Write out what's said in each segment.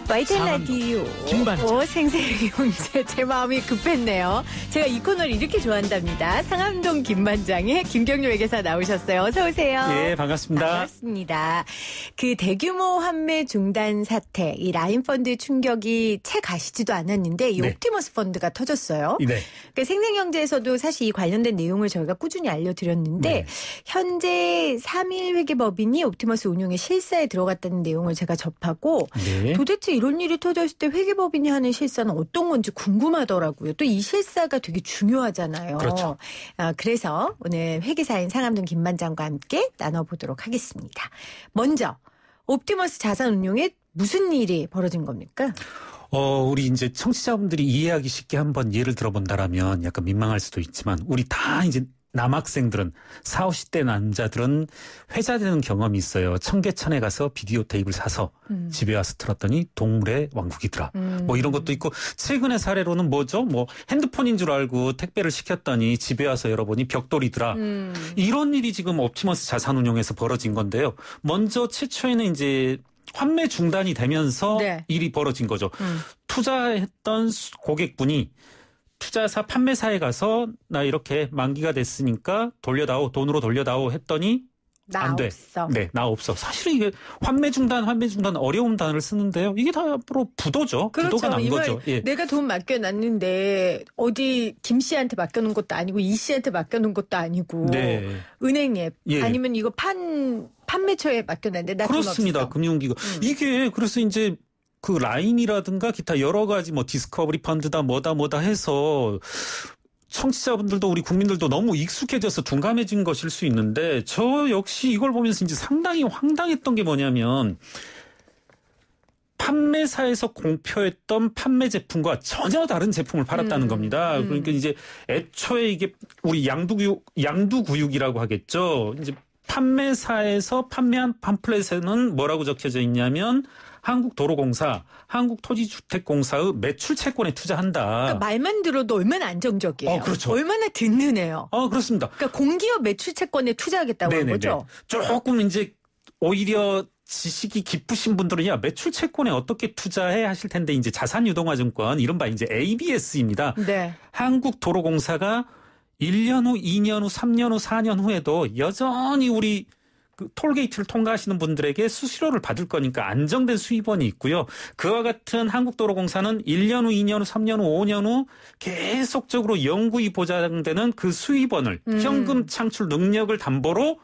YTN 라디오 김반장. 생생히 문제 제 마음이 급했네요. 제가 이 코너를 이렇게 좋아한답니다. 상암동 김반장의 김경률 회계사 나오셨어요. 어서 오세요. 예, 반갑습니다. 반갑습니다. 그 대규모 환매 중단 사태, 이 라인펀드 충격이 채 가시지도 않았는데 이 네. 옵티머스 펀드가 터졌어요. 네. 그러니까 생생경제에서도 사실 이 관련된 내용을 저희가 꾸준히 알려드렸는데 네. 현재 3일 회계법인이 옵티머스 운용에 실사에 들어갔다는 내용을 제가 접하고 네. 도대체 이런 일이 터졌을 때 회계법인이 하는 실사는 어떤 건지 궁금하더라고요. 또 이 실사가 되게 중요하잖아요. 그렇죠. 그래서 오늘 회계사인 상암동 김반장과 함께 나눠보도록 하겠습니다. 먼저 옵티머스 자산운용에 무슨 일이 벌어진 겁니까? 우리 이제 청취자분들이 이해하기 쉽게 한번 예를 들어본다라면 약간 민망할 수도 있지만 우리 다 이제 남학생들은 40, 50대 남자들은 회자 되는 경험이 있어요. 청계천에 가서 비디오 테이프를 사서 집에 와서 틀었더니 동물의 왕국이더라. 뭐 이런 것도 있고 최근의 사례로는 뭐죠? 뭐 핸드폰인 줄 알고 택배를 시켰더니 집에 와서 열어보니 벽돌이더라. 이런 일이 지금 옵티머스 자산운용에서 벌어진 건데요. 먼저 최초에는 이제 환매 중단이 되면서 네. 일이 벌어진 거죠. 투자했던 고객분이 투자사 판매사에 가서 나 이렇게 만기가 됐으니까 돌려다오, 돈으로 돌려다오 했더니 나 안 돼. 없어. 네, 나 없어. 사실 이게 환매 중단 어려운 단어를 쓰는데요. 이게 다 앞으로 부도죠. 그렇죠. 부도가 난 거죠. 예. 내가 돈 맡겨놨는데 어디 김 씨한테 맡겨놓은 것도 아니고 이 씨한테 맡겨놓은 것도 아니고 네. 은행에 예. 아니면 이거 판매처에 맡겨놨는데 나 돈 없어. 그렇습니다. 금융기관. 이게 그래서 이제 그 라인이라든가 기타 여러 가지 뭐 디스커버리 펀드다 뭐다 해서 청취자분들도 우리 국민들도 너무 익숙해져서 둔감해진 것일 수 있는데 저 역시 이걸 보면서 이제 상당히 황당했던 게 뭐냐면 판매사에서 공표했던 판매 제품과 전혀 다른 제품을 팔았다는 겁니다. 그러니까 이제 애초에 이게 우리 양두구육이라고 하겠죠. 이제 판매사에서 판매한 팜플렛에는 뭐라고 적혀져 있냐면 한국도로공사, 한국토지주택공사의 매출 채권에 투자한다. 그러니까 말만 들어도 얼마나 안정적이에요. 그렇죠. 얼마나 든든해요. 그렇습니다. 그러니까 공기업 매출 채권에 투자하겠다고 한 거죠. 조금 이제 오히려 지식이 깊으신 분들은 야 매출 채권에 어떻게 투자해 하실 텐데 이제 자산유동화증권 이른바 이제 ABS입니다. 네. 한국도로공사가 1년 후, 2년 후, 3년 후, 4년 후에도 여전히 우리 그 톨게이트를 통과하시는 분들에게 수수료를 받을 거니까 안정된 수입원이 있고요. 그와 같은 한국도로공사는 1년 후, 2년 후, 3년 후, 5년 후 계속적으로 영구히 보장되는 그 수입원을 현금 창출 능력을 담보로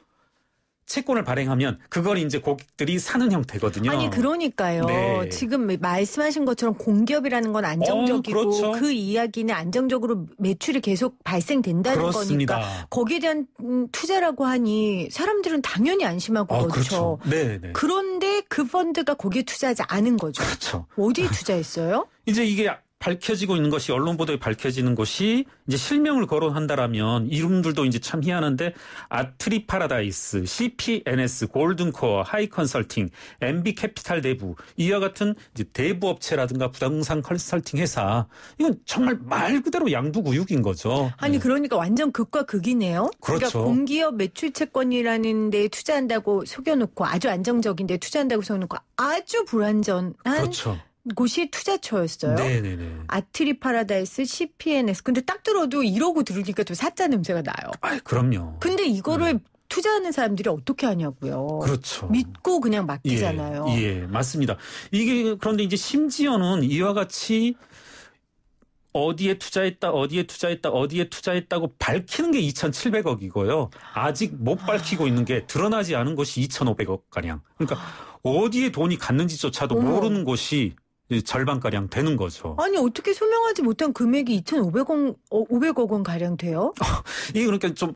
채권을 발행하면 그걸 이제 고객들이 사는 형태거든요. 아니 그러니까요. 네. 지금 말씀하신 것처럼 공기업이라는 건 안정적이고 그렇죠. 그 이야기는 안정적으로 매출이 계속 발생된다는 그렇습니다. 거니까 거기에 대한 투자라고 하니 사람들은 당연히 안심하고 그렇죠. 네네. 그런데 그 펀드가 거기에 투자하지 않은 거죠. 그렇죠. 어디에 투자했어요? 이제 이게 밝혀지고 있는 것이 언론 보도에 밝혀지는 것이 이제 실명을 거론한다라면 이름들도 이제 참 희한한데 아트리 파라다이스, CPNS, 골든코어, 하이컨설팅, MB캐피탈 대부 이와 같은 이제 대부 업체라든가 부동산 컨설팅 회사 이건 정말 말 그대로 양두구육인 거죠. 아니 그러니까 완전 극과 극이네요. 그렇죠. 그러니까 공기업 매출 채권이라는 데 투자한다고 속여놓고 아주 안정적인 데 투자한다고 속여놓고 아주 불안전한 그렇죠. 곳이 투자처였어요. 네네네. 아트리 파라다이스, CPNS. 근데 딱 들어도 이러고 들으니까 또 사짜 냄새가 나요. 그럼요. 근데 이거를 투자하는 사람들이 어떻게 하냐고요. 그렇죠. 믿고 그냥 맡기잖아요. 예, 맞습니다. 이게 그런데 이제 심지어는 이와 같이 어디에 투자했다고 밝히는 게 2,700억이고요. 아직 못 밝히고 있는 게 드러나지 않은 것이 2,500억 가량. 그러니까 어디에 돈이 갔는지조차도 모르는 것이 절반가량 되는 거죠. 아니 어떻게 소명하지 못한 금액이 500억 원 가량 돼요? 이게 그러니까 좀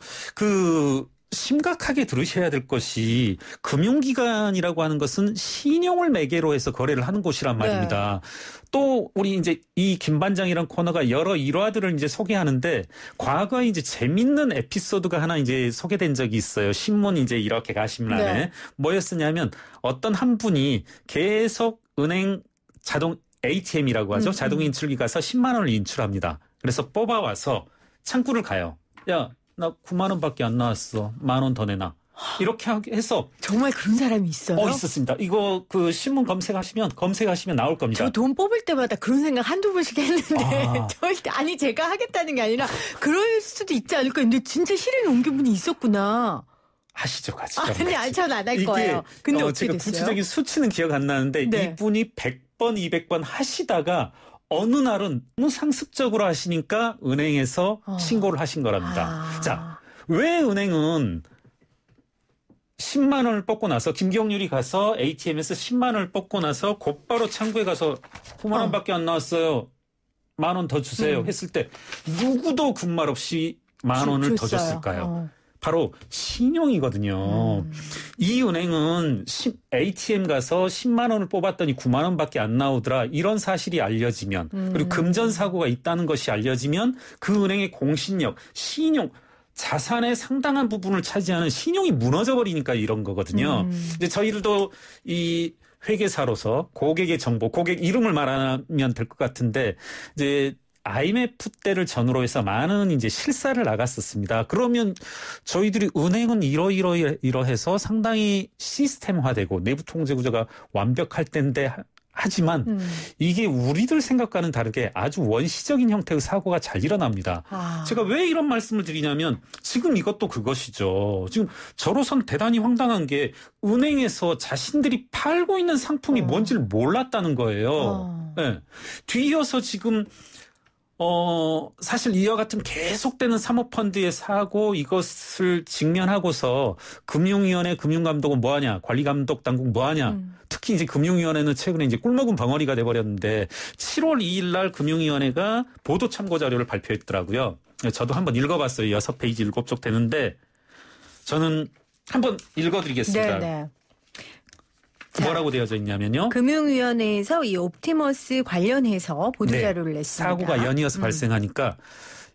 심각하게 들으셔야 될 것이 금융기관이라고 하는 것은 신용을 매개로 해서 거래를 하는 곳이란 말입니다. 또 우리 이제 이 김반장이란 코너가 여러 일화들을 이제 소개하는데 과거에 이제 재밌는 에피소드가 하나 이제 소개된 적이 있어요. 신문 이제 이렇게 가심란에 네. 뭐였었냐면 어떤 한 분이 계속 은행 자동 ATM이라고 하죠. 자동 인출기 가서 10만 원을 인출합니다. 그래서 뽑아와서 창구를 가요. 야, 나 9만 원밖에 안 나왔어. 10,000원 더 내놔. 이렇게 해서 정말 그런 사람이 있어요? 있었습니다. 이거 그 신문 검색하시면 나올 겁니다. 저 돈 뽑을 때마다 그런 생각 한두 번씩 했는데 절대 아니 제가 하겠다는 게 아니라 그럴 수도 있지 않을까. 근데 진짜 실행에 옮긴 분이 있었구나. 하시죠, 같이. 아니, 전 안 할 거예요. 근데 어떻게 제가 됐어요? 구체적인 수치는 기억 안 나는데 네. 이분이 100번, 200번 하시다가 어느 날은 너무 상습적으로 하시니까 은행에서 신고를 하신 거랍니다. 자, 왜 은행은 10만 원을 뽑고 나서 김경률이 가서 ATM에서 10만 원을 뽑고 나서 곧바로 창구에 가서 9만 원밖에 안 나왔어요. 1만 원 더 주세요. 했을 때 누구도 군말 없이 1만 원을 더 줬을까요? 바로 신용이거든요. 이 은행은 ATM 가서 10만 원을 뽑았더니 9만 원밖에 안 나오더라. 이런 사실이 알려지면 그리고 금전 사고가 있다는 것이 알려지면 그 은행의 공신력, 신용, 자산의 상당한 부분을 차지하는 신용이 무너져 버리니까 이런 거거든요. 이제 저희들도 이 회계사로서 고객의 정보, 고객 이름을 말하면 될 것 같은데 이제 IMF 때를 전후로 해서 많은 이제 실사를 나갔었습니다. 그러면 저희들이 은행은 이러해서 상당히 시스템화되고 내부 통제 구조가 완벽할 텐데 하지만 이게 우리들 생각과는 다르게 아주 원시적인 형태의 사고가 잘 일어납니다. 제가 왜 이런 말씀을 드리냐면 지금 이것도 그것이죠. 지금 저로선 대단히 황당한 게 은행에서 자신들이 팔고 있는 상품이 뭔지를 몰랐다는 거예요. 네. 뒤이어서 지금 사실 이와 같은 계속되는 사모펀드의 사고 이것을 직면하고서 금융위원회, 금융감독은 뭐하냐, 관리감독 당국 뭐하냐. 특히 이제 금융위원회는 최근에 이제 꿀먹은 벙어리가 돼버렸는데 7월 2일 날 금융위원회가 보도 참고 자료를 발표했더라고요. 저도 한번 읽어봤어요. 6페이지 7쪽 되는데 저는 한번 읽어드리겠습니다. 네네. 뭐라고 되어져 있냐면요. 금융위원회에서 이 옵티머스 관련해서 보도자료를 냈습니다. 사고가 연이어서 발생하니까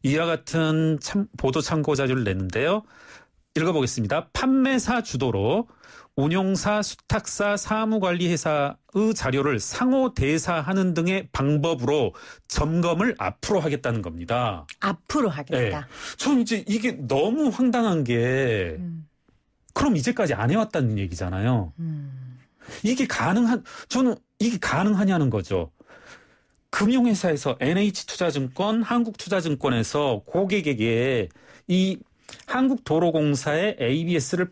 이와 같은 보도 참고 자료를 냈는데요. 읽어보겠습니다. 판매사 주도로 운용사, 수탁사, 사무관리회사의 자료를 상호 대사하는 등의 방법으로 점검을 앞으로 하겠다는 겁니다. 앞으로 하겠다. 네. 전 이제 이게 너무 황당한 게 그럼 이제까지 안 해왔다는 얘기잖아요. 저는 이게 가능하냐는 거죠. 금융회사에서 NH투자증권, 한국투자증권에서 고객에게 이 한국도로공사의 ABS를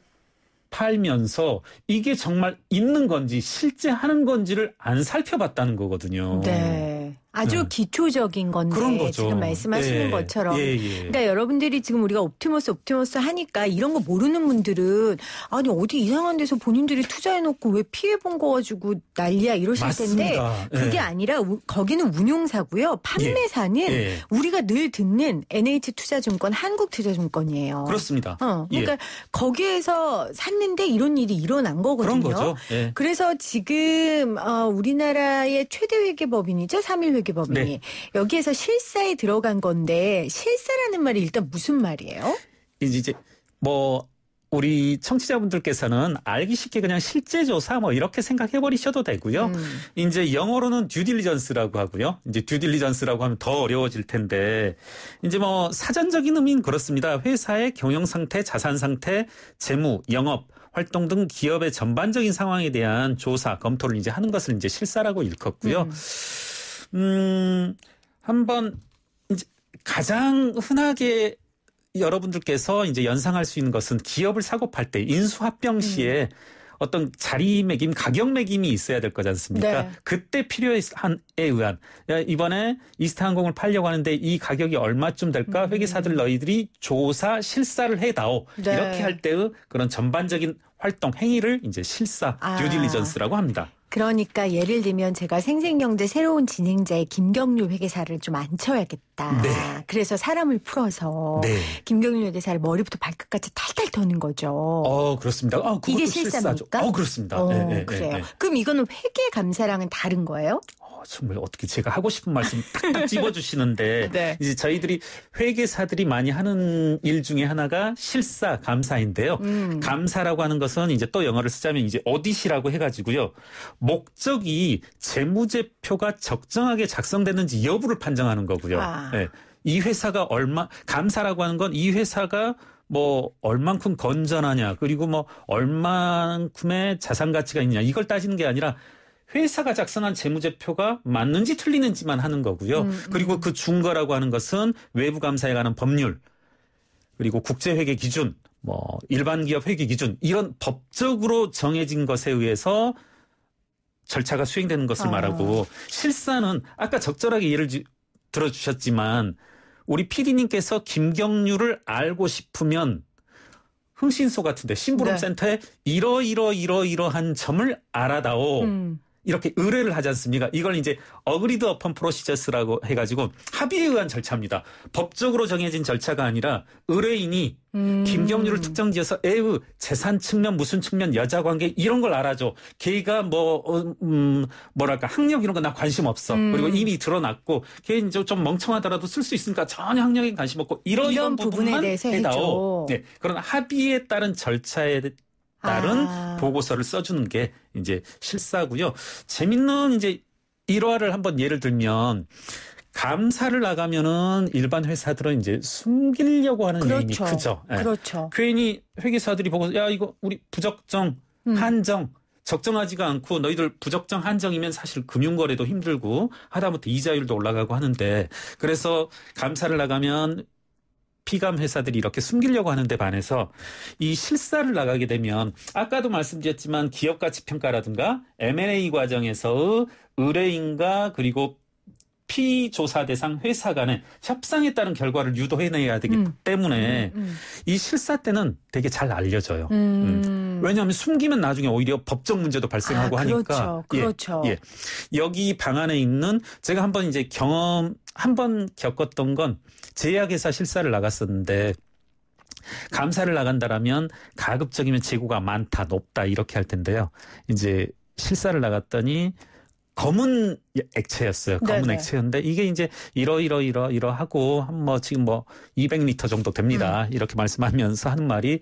팔면서 이게 정말 있는 건지 실제 하는 건지를 안 살펴봤다는 거거든요. 네. 아주 기초적인 건데 그런 거죠. 지금 말씀하시는 것처럼 그러니까 여러분들이 지금 우리가 옵티머스 하니까 이런 거 모르는 분들은 아니 어디 이상한 데서 본인들이 투자해놓고 왜 피해본 거 가지고 난리야 이러실 맞습니다. 텐데 그게 아니라 거기는 운용사고요. 판매사는 우리가 늘 듣는 NH투자증권, 한국투자증권이에요. 그렇습니다. 그러니까 거기에서 샀는데 이런 일이 일어난 거거든요. 그런 거죠. 그래서 지금 우리나라의 최대 회계법인이죠. 3일 회계법인이 여기에서 실사에 들어간 건데 실사라는 말이 일단 무슨 말이에요? 이제 뭐 우리 청취자분들께서는 알기 쉽게 그냥 실제 조사 뭐 이렇게 생각해 버리셔도 되고요. 이제 영어로는 듀딜리전스라고 하고요. 이제 듀딜리전스라고 하면 더 어려워질 텐데 이제 뭐 사전적인 의미는 그렇습니다. 회사의 경영 상태, 자산 상태, 재무, 영업 활동 등 기업의 전반적인 상황에 대한 조사, 검토를 이제 하는 것을 이제 실사라고 일컫고요. 한번 이제 가장 흔하게 여러분들께서 이제 연상할 수 있는 것은 기업을 사고 팔 때 인수합병 시에 어떤 자리매김, 가격매김이 있어야 될 거지 않습니까? 그때 필요에 의한 이번에 이스타항공을 팔려고 하는데 이 가격이 얼마쯤 될까? 회계사들 너희들이 조사, 실사를 해다오. 이렇게 할 때의 그런 전반적인 활동, 행위를 이제 실사, 듀딜리전스라고 합니다. 그러니까 예를 들면 제가 생생경제 새로운 진행자의 김경률 회계사를 좀 앉혀야겠다. 그래서 사람을 풀어서 김경률 회계사를 머리부터 발끝까지 탈탈 터는 거죠. 그렇습니다. 이게 실사입니까? 그렇습니다. 그래요. 그럼 이거는 회계감사랑은 다른 거예요? 정말 어떻게 제가 하고 싶은 말씀 탁탁 집어주시는데 이제 저희들이 회계사들이 많이 하는 일 중에 하나가 실사, 감사인데요. 감사라고 하는 것은 이제 또 영어를 쓰자면 이제 오디시라고 해가지고요. 목적이 재무제표가 적정하게 작성됐는지 여부를 판정하는 거고요. 이 회사가 감사라고 하는 건 이 회사가 뭐 얼만큼 건전하냐 그리고 뭐 얼만큼의 자산 가치가 있냐 이걸 따지는 게 아니라 회사가 작성한 재무제표가 맞는지 틀리는지만 하는 거고요. 그리고 그 준거라고 하는 것은 외부 감사에 관한 법률 그리고 국제회계 기준 뭐 일반 기업 회계 기준 이런 법적으로 정해진 것에 의해서 절차가 수행되는 것을 말하고 실사는 아까 적절하게 예를 들어주셨지만 우리 PD님께서 김경률을 알고 싶으면 흥신소 같은데 심부름센터에 이러한 점을 알아다오. 이렇게 의뢰를 하지 않습니까? 이걸 이제 어그리드 어펀 프로시저스라고 해가지고 합의에 의한 절차입니다. 법적으로 정해진 절차가 아니라 의뢰인이 김경률을 특정지어서 에휴 재산 측면 무슨 측면 여자관계 이런 걸 알아줘. 걔가 뭐랄까 학력 이런 거 나 관심 없어. 그리고 이미 드러났고 걔 이제 좀 멍청하더라도 쓸 수 있으니까 전혀 학력에 관심 없고 이런 부분에 대해서 해다오. 네, 그런 합의에 따른 절차에 다른 보고서를 써주는 게 이제 실사고요. 재밌는 이제 일화를 한번 예를 들면 감사를 나가면은 일반 회사들은 이제 숨기려고 하는 의미 크죠. 네. 그렇죠. 괜히 회계사들이 보고 야 이거 우리 부적정 한정 적정하지가 않고 너희들 부적정 한정이면 사실 금융거래도 힘들고 하다못해 이자율도 올라가고 하는데 그래서 감사를 나가면 피감 회사들이 이렇게 숨기려고 하는데 반해서 이 실사를 나가게 되면 아까도 말씀드렸지만 기업가치평가라든가 M&A 과정에서의 의뢰인과 그리고 피조사 대상 회사 간의 협상에 따른 결과를 유도해내야 되기 때문에 이 실사 때는 되게 잘 알려져요. 왜냐하면 숨기면 나중에 오히려 법적 문제도 발생하고 하니까. 그렇죠. 예. 여기 방안에 있는 제가 한번 겪었던 건 제약회사 실사를 나갔었는데 감사를 나간다라면 가급적이면 재고가 많다, 높다 이렇게 할 텐데요. 이제 실사를 나갔더니 검은 액체였어요. 검은 네네. 액체였는데 이게 이제 이러하고 지금 200리터 정도 됩니다. 이렇게 말씀하면서 하는 말이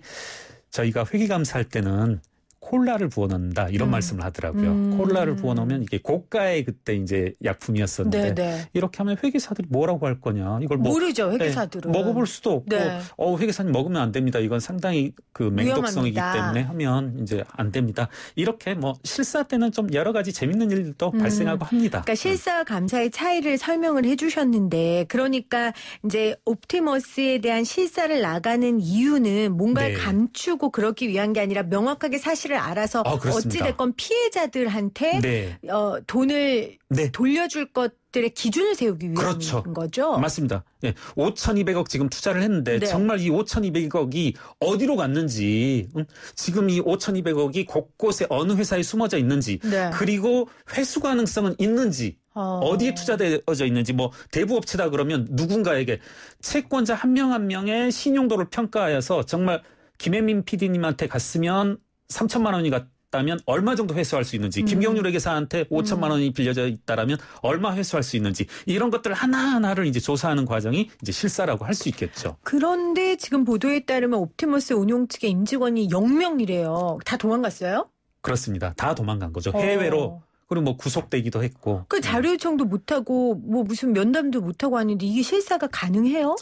저희가 회계감사할 때는 콜라를 부어넣는다 이런 말씀을 하더라고요. 콜라를 부어넣으면 이게 고가의 그때 이제 약품이었었는데 네네. 이렇게 하면 회계사들이 뭐라고 할 거냐 이걸 모르죠 회계사들은 먹어볼 수도 없고 네. 회계사님 먹으면 안 됩니다. 이건 상당히 그 맹독성이기 때문에 하면 이제 안 됩니다. 이렇게 실사 때는 좀 여러 가지 재밌는 일도 발생하고 합니다. 그러니까 실사 감사의 차이를 설명을 해주셨는데 그러니까 이제 옵티머스에 대한 실사를 나가는 이유는 뭔가를 감추고 그러기 위한 게 아니라 명확하게 사실을 알아서 어찌됐건 피해자들한테 네. 돈을 돌려줄 것들의 기준을 세우기 위한 그렇죠. 거죠. 맞습니다. 네. 5,200억 지금 투자를 했는데 정말 이 5,200억이 어디로 갔는지 지금 이 5,200억이 곳곳에 어느 회사에 숨어져 있는지 그리고 회수 가능성은 있는지 어디에 투자되어져 있는지 대부업체다 그러면 누군가에게 채권자 한 명 한 명의 신용도를 평가하여서 정말 김혜민 PD님한테 갔으면 3천만 원이 갔다면 얼마 정도 회수할 수 있는지 김경률 회계사한테 5천만 원이 빌려져 있다라면 얼마 회수할 수 있는지 이런 것들 하나하나를 이제 조사하는 과정이 이제 실사라고 할 수 있겠죠. 그런데 지금 보도에 따르면 옵티머스 운용 측의 임직원이 0명이래요. 다 도망갔어요? 그렇습니다. 다 도망간 거죠. 해외로. 그리고 구속되기도 했고. 그 자료 요청도 못하고 무슨 면담도 못하고 하는데 이게 실사가 가능해요?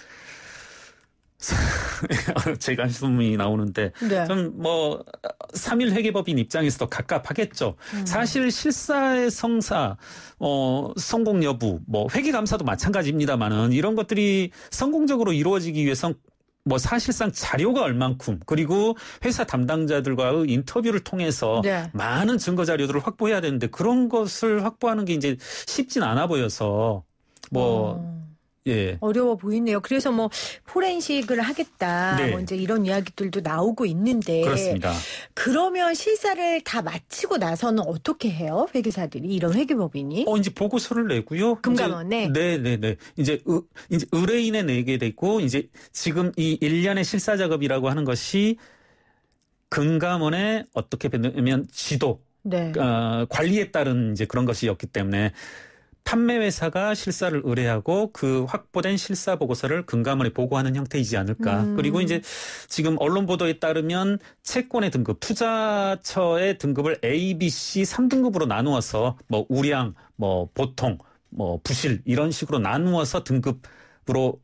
제 관심이 나오는데 좀 3일 회계법인 입장에서도 갑갑하겠죠. 사실 실사의 성공 여부, 회계감사도 마찬가지입니다만은 이런 것들이 성공적으로 이루어지기 위해선 사실상 자료가 얼만큼 그리고 회사 담당자들과의 인터뷰를 통해서 많은 증거 자료들을 확보해야 되는데 그런 것을 확보하는 게 이제 쉽진 않아 보여서 어려워 보이네요. 그래서 포렌식을 하겠다. 이제 이런 이야기들도 나오고 있는데. 그렇습니다. 그러면 실사를 다 마치고 나서는 어떻게 해요? 회계사들이 이런 회계법인이? 이제 보고서를 내고요. 금감원에. 네. 이제 의뢰인에 내게 되고 이제 지금 이 1년의 실사 작업이라고 하는 것이 금감원에 어떻게 보면 지도, 관리에 따른 이제 그런 것이었기 때문에. 판매회사가 실사를 의뢰하고 그 확보된 실사 보고서를 금감원에 보고하는 형태이지 않을까. 그리고 이제 지금 언론 보도에 따르면 채권의 등급, 투자처의 등급을 A, B, C 3등급으로 나누어서 우량, 보통, 부실 이런 식으로 나누어서 등급으로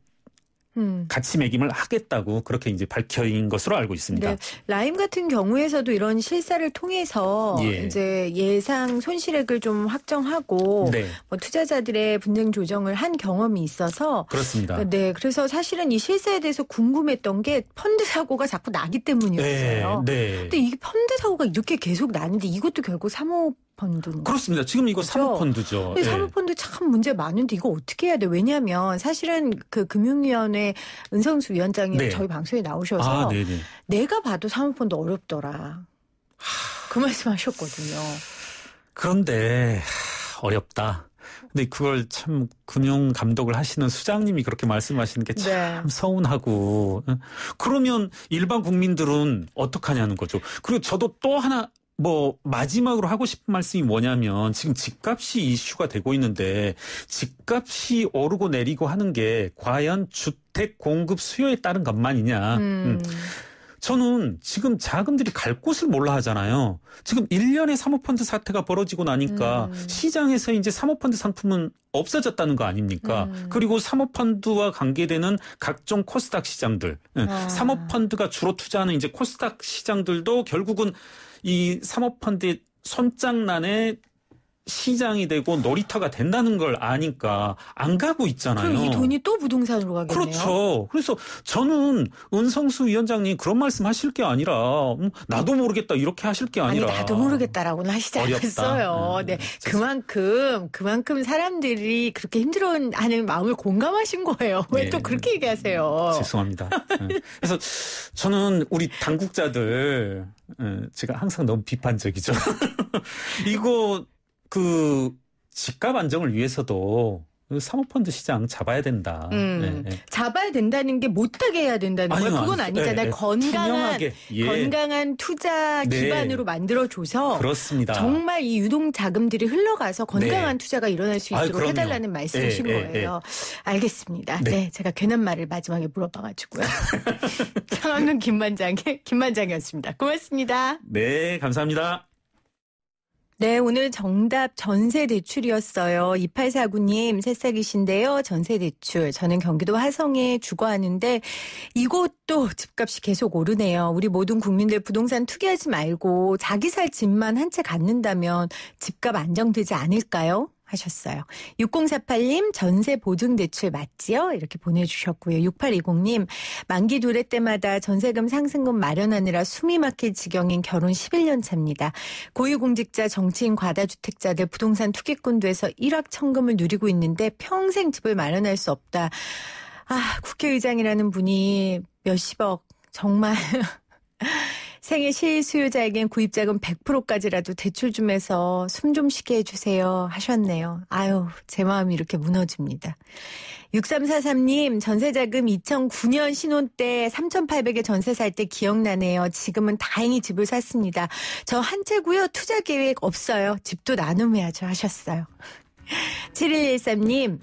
가치 매김을 하겠다고 그렇게 이제 밝혀인 것으로 알고 있습니다. 네. 라임 같은 경우에서도 이런 실사를 통해서 이제 예상 손실액을 좀 확정하고 뭐 투자자들의 분쟁 조정을 한 경험이 있어서 그렇습니다. 네, 그래서 사실은 이 실사에 대해서 궁금했던 게 펀드 사고가 자꾸 나기 때문이었어요. 근데 이게 펀드 사고가 이렇게 계속 나는데 이것도 결국 사모펀드. 그렇습니다. 지금 이거 그렇죠? 사모펀드죠. 근데 사모펀드 참 문제 많은데 이거 어떻게 해야 돼? 왜냐하면 사실은 그 금융위원회 은성수 위원장이 저희 방송에 나오셔서 내가 봐도 사모펀드 어렵더라. 그 말씀하셨거든요. 그런데 어렵다. 근데 그걸 참 금융 감독을 하시는 수장님이 그렇게 말씀하시는 게 참 서운하고. 그러면 일반 국민들은 어떡하냐는 거죠. 그리고 저도 또 하나 뭐 마지막으로 하고 싶은 말씀이 뭐냐면 지금 집값이 이슈가 되고 있는데 집값이 오르고 내리고 하는 게 과연 주택 공급 수요에 따른 것만이냐. 저는 지금 자금들이 갈 곳을 몰라 하잖아요. 지금 1년의 사모펀드 사태가 벌어지고 나니까 시장에서 이제 사모펀드 상품은 없어졌다는 거 아닙니까? 그리고 사모펀드와 관계되는 각종 코스닥 시장들, 사모펀드가 주로 투자하는 이제 코스닥 시장들도 결국은 이 사모펀드의 손장난에 시장이 되고 놀이터가 된다는 걸 아니까 안 가고 있잖아요. 그럼 이 돈이 또 부동산으로 가겠네요. 그렇죠. 그래서 저는 은성수 위원장님 그런 말씀 하실 게 아니라 나도 모르겠다 이렇게 하실 게 아니라. 아니 나도 모르겠다라고는 하시지 않았어요. 네, 그만큼 사람들이 그렇게 힘들어하는 마음을 공감하신 거예요. 왜 또 그렇게 얘기하세요? 죄송합니다. 그래서 저는 우리 당국자들 제가 항상 너무 비판적이죠. 이거 그 집값 안정을 위해서도 사모펀드 시장 잡아야 된다. 잡아야 된다는 게 못하게 해야 된다는 거예요. 그건 아니잖아요. 건강한 투자 기반으로 만들어줘서 그렇습니다. 정말 이 유동 자금들이 흘러가서 건강한 투자가 일어날 수 있도록 해달라는 말씀이신 거예요. 알겠습니다. 네, 제가 괜한 말을 마지막에 물어봐가지고요. 상황은 김만장이었습니다. 고맙습니다. 네, 감사합니다. 네, 오늘 정답 전세대출이었어요. 2849님 새싹이신데요. 전세대출. 저는 경기도 화성에 주거하는데 이곳도 집값이 계속 오르네요. 우리 모든 국민들 부동산 투기하지 말고 자기 살 집만 한 채 갖는다면 집값 안정되지 않을까요? 하셨어요. 6048님 전세 보증대출 맞지요? 이렇게 보내주셨고요. 6820님 만기 도래 때마다 전세금 상승금 마련하느라 숨이 막힐 지경인 결혼 11년 차입니다. 고위공직자 정치인 과다주택자들 부동산 투기꾼 돼서 일확천금을 누리고 있는데 평생 집을 마련할 수 없다. 국회의장이라는 분이 몇십억 정말 생애 실수요자에겐 구입자금 100%까지라도 대출 좀 해서 숨 좀 쉬게 해주세요 하셨네요. 아유, 제 마음이 이렇게 무너집니다. 6343님 전세자금 2009년 신혼 때 3,800에 전세 살 때 기억나네요. 지금은 다행히 집을 샀습니다. 저 한 채고요. 투자 계획 없어요. 집도 나눔해야죠 하셨어요. 7113님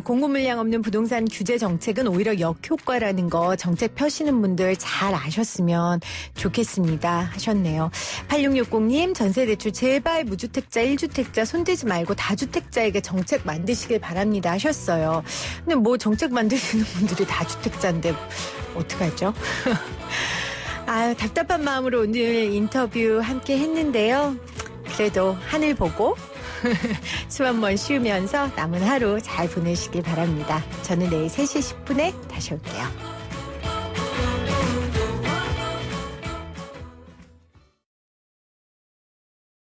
공급 물량 없는 부동산 규제 정책은 오히려 역효과라는 거 정책 펴시는 분들 잘 아셨으면 좋겠습니다 하셨네요. 8660님 전세대출 제발 무주택자 1주택자 손대지 말고 다주택자에게 정책 만드시길 바랍니다 하셨어요. 근데 뭐 정책 만드시는 분들이 다주택자인데 어떡하죠? 답답한 마음으로 오늘 인터뷰 함께 했는데요. 그래도 하늘 보고 숨 한번 쉬우면서 남은 하루 잘 보내시길 바랍니다. 저는 내일 3시 10분에 다시 올게요.